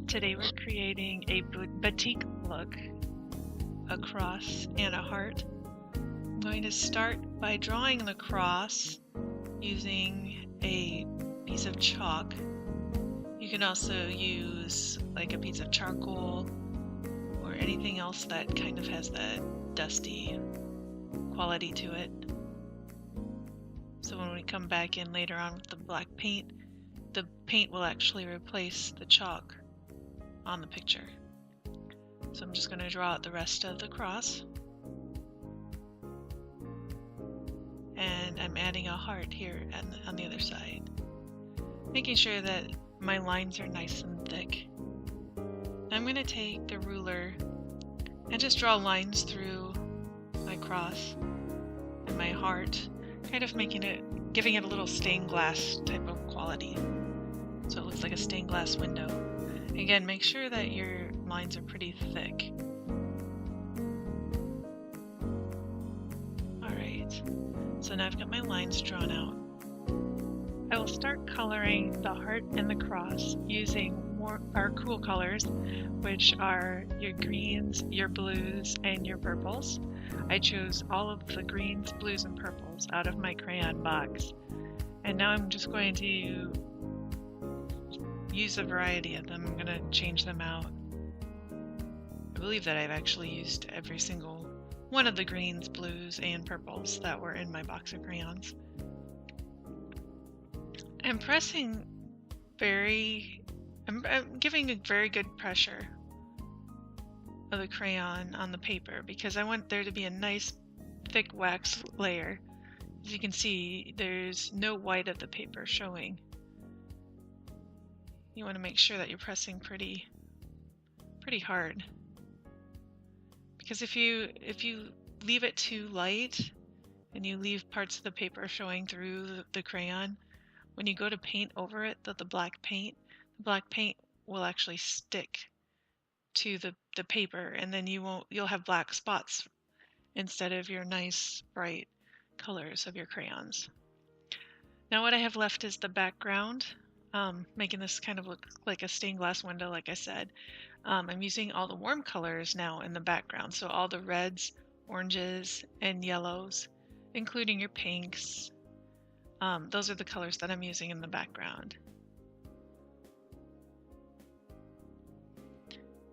Today we're creating a batik look, a cross and a heart. I'm going to start by drawing the cross using a piece of chalk. You can also use like a piece of charcoal or anything else that kind of has that dusty quality to it. So when we come back in later on with the black paint, the paint will actually replace the chalk on the picture. So I'm just going to draw out the rest of the cross. And I'm adding a heart here on the other side. Making sure that my lines are nice and thick. I'm going to take the ruler and just draw lines through my cross and my heart, kind of giving it a little stained glass type of quality. So it looks like a stained glass window. Again, make sure that your lines are pretty thick. Alright, so now I've got my lines drawn out. I will start coloring the heart and the cross using our cool colors, which are your greens, your blues, and your purples. I chose all of the greens, blues, and purples out of my crayon box. And now I'm just going to use a variety of them. I'm going to change them out. I believe that I've actually used every single one of the greens, blues, and purples that were in my box of crayons. I'm giving a very good pressure of the crayon on the paper because I want there to be a nice thick wax layer. As you can see, there's no white of the paper showing. You want to make sure that you're pressing pretty hard, because if you leave it too light and you leave parts of the paper showing through the crayon, when you go to paint over it, the black paint will actually stick to the paper, and then you'll have black spots instead of your nice bright colors of your crayons. Now what I have left is the background, making this kind of look like a stained glass window, like I said. I'm using all the warm colors now in the background, so all the reds, oranges, and yellows, including your pinks. Those are the colors that I'm using in the background.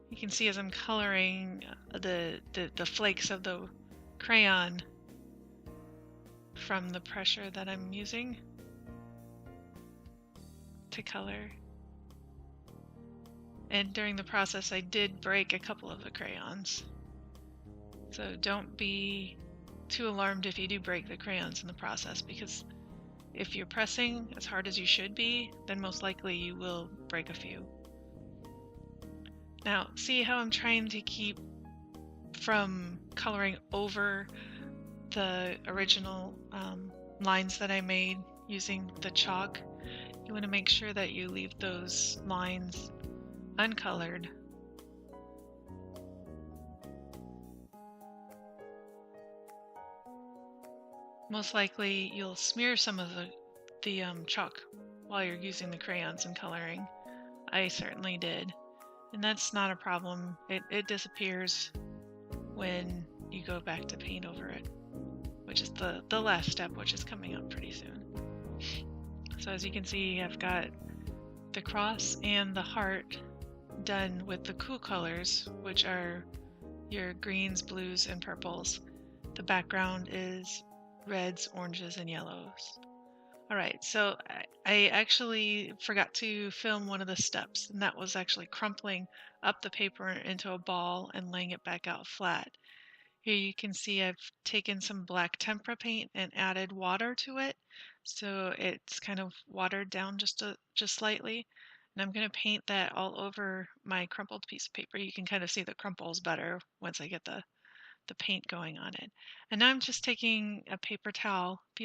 You can see as I'm coloring the flakes of the crayon from the pressure that I'm using to color. And during the process I did break a couple of the crayons. So don't be too alarmed if you do break the crayons in the process, because if you're pressing as hard as you should be, then most likely you will break a few. Now, see how I'm trying to keep from coloring over the original lines that I made using the chalk? You want to make sure that you leave those lines uncolored. Most likely you'll smear some of the chalk while you're using the crayons and coloring. I certainly did. And that's not a problem. It disappears when you go back to paint over it, which is the last step, which is coming up pretty soon. So as you can see, I've got the cross and the heart done with the cool colors, which are your greens, blues, and purples. The background is reds, oranges, and yellows. Alright, so I actually forgot to film one of the steps, and that was actually crumpling up the paper into a ball and laying it back out flat. Here you can see I've taken some black tempera paint and added water to it, so it's kind of watered down just slightly. And I'm going to paint that all over my crumpled piece of paper. You can kind of see the crumples better once I get the paint going on it. And now I'm just taking a piece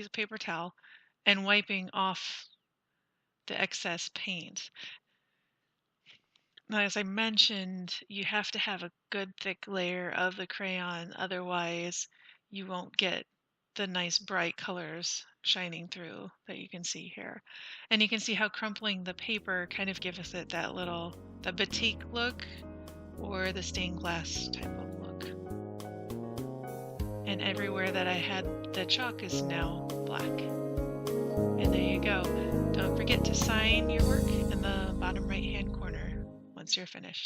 of paper towel, and wiping off the excess paint. Now, as I mentioned, you have to have a good thick layer of the crayon, otherwise you won't get the nice bright colors shining through that you can see here. And you can see how crumpling the paper kind of gives it that little, the batik look or the stained glass type of look. And everywhere that I had the chalk is now black. And there you go. Don't forget to sign your work in the bottom right hand corner once you're finished.